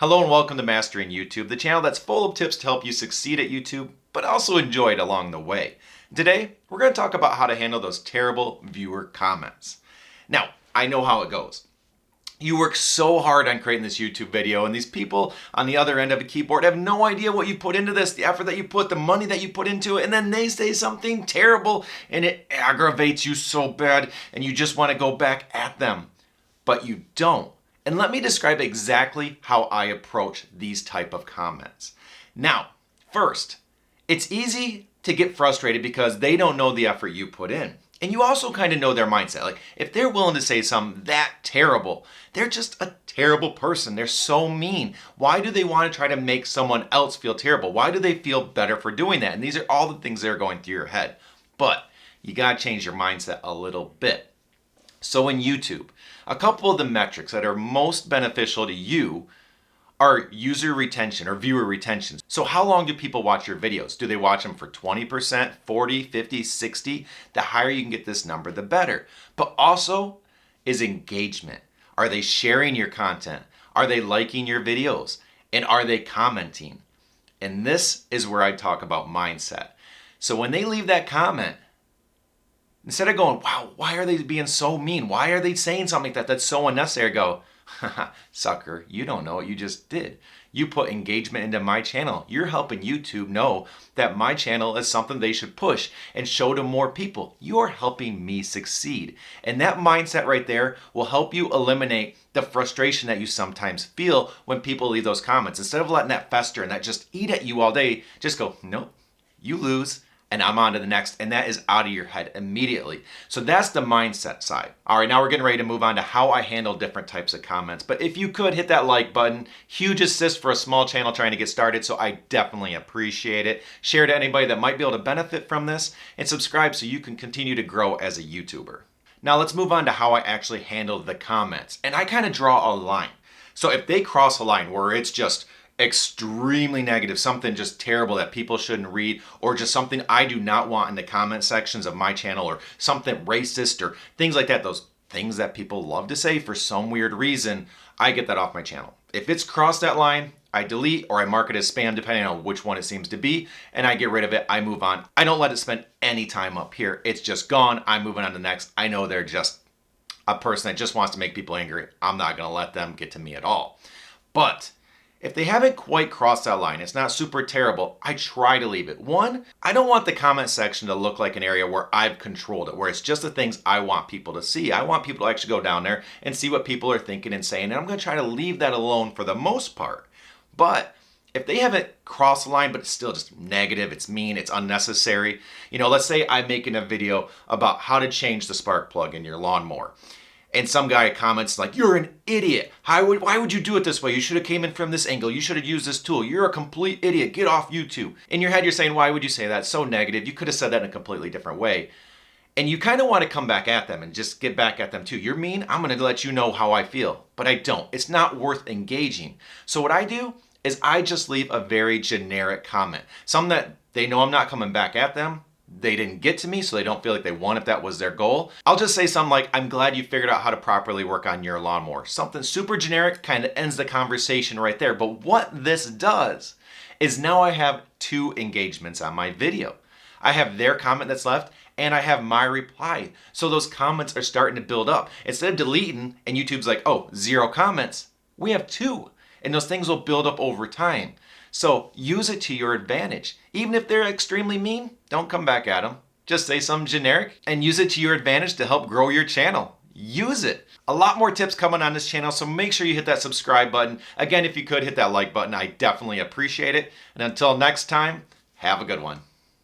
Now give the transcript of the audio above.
Hello and welcome to Mastering YouTube, the channel that's full of tips to help you succeed at YouTube, but also enjoy it along the way. Today, we're going to talk about how to handle those terrible viewer comments. Now, I know how it goes. You work so hard on creating this YouTube video, and these people on the other end of a keyboard have no idea what you put into this, the effort that you put, the money that you put into it, and then they say something terrible, and it aggravates you so bad, and you just want to go back at them. But you don't. And let me describe exactly how I approach these type of comments. Now, first, it's easy to get frustrated because they don't know the effort you put in. And you also kind of know their mindset. Like, if they're willing to say something that terrible, they're just a terrible person. They're so mean. Why do they want to try to make someone else feel terrible? Why do they feel better for doing that? And these are all the things that are going through your head. But you got to change your mindset a little bit. So in YouTube, a couple of the metrics that are most beneficial to you are user retention or viewer retention. So how long do people watch your videos? Do they watch them for 20%, 40, 50, 60? The higher you can get this number, the better. But also is engagement. Are they sharing your content? Are they liking your videos? And are they commenting? And this is where I talk about mindset. So when they leave that comment, instead of going, wow, why are they being so mean? Why are they saying something like that? That's so unnecessary. Go, haha, sucker, you don't know what you just did. You put engagement into my channel. You're helping YouTube know that my channel is something they should push and show to more people. You're helping me succeed. And that mindset right there will help you eliminate the frustration that you sometimes feel when people leave those comments. Instead of letting that fester and that just eat at you all day, just go, nope, you lose. And I'm on to the next, and that is out of your head immediately. So that's the mindset side. All right, now we're getting ready to move on to how I handle different types of comments. But if you could hit that like button, huge assist for a small channel trying to get started, so I definitely appreciate it. Share to anybody that might be able to benefit from this, and subscribe so you can continue to grow as a YouTuber. Now let's move on to how I actually handle the comments. And I kind of draw a line. So if they cross a line where it's just extremely negative, something just terrible that people shouldn't read, or just something I do not want in the comment sections of my channel, or something racist or things like that, those things that people love to say for some weird reason, I get that off my channel. If it's crossed that line, I delete or I mark it as spam depending on which one it seems to be, and I get rid of it. I move on. I don't let it spend any time up here. It's just gone. I'm moving on to the next. I know they're just a person that just wants to make people angry. I'm not going to let them get to me at all. But if they haven't quite crossed that line, it's not super terrible, I try to leave it. One, I don't want the comment section to look like an area where I've controlled it, where it's just the things I want people to see. I want people to actually go down there and see what people are thinking and saying, and I'm going to try to leave that alone for the most part. But if they haven't crossed the line, but it's still just negative, it's mean, it's unnecessary. Let's say I'm making a video about how to change the spark plug in your lawnmower. And some guy comments like, you're an idiot. Why would you do it this way? You should have came in from this angle. You should have used this tool. You're a complete idiot. Get off YouTube. In your head, you're saying, why would you say that? It's so negative. You could have said that in a completely different way. And you kind of want to come back at them and just get back at them too. You're mean. I'm going to let you know how I feel. But I don't. It's not worth engaging. So what I do is I just leave a very generic comment. Something that they know I'm not coming back at them. They didn't get to me, so they don't feel like they won if that was their goal. I'll just say something like, I'm glad you figured out how to properly work on your lawnmower. Something super generic, kind of ends the conversation right there. But what this does is now I have two engagements on my video. I have their comment that's left, and I have my reply. So those comments are starting to build up. Instead of deleting, and YouTube's like, oh, 0 comments, we have 2. And those things will build up over time. So use it to your advantage. Even if they're extremely mean, don't come back at them. Just say something generic and use it to your advantage to help grow your channel. Use it. A lot more tips coming on this channel, so make sure you hit that subscribe button. Again, if you could, hit that like button. I definitely appreciate it. And until next time, have a good one.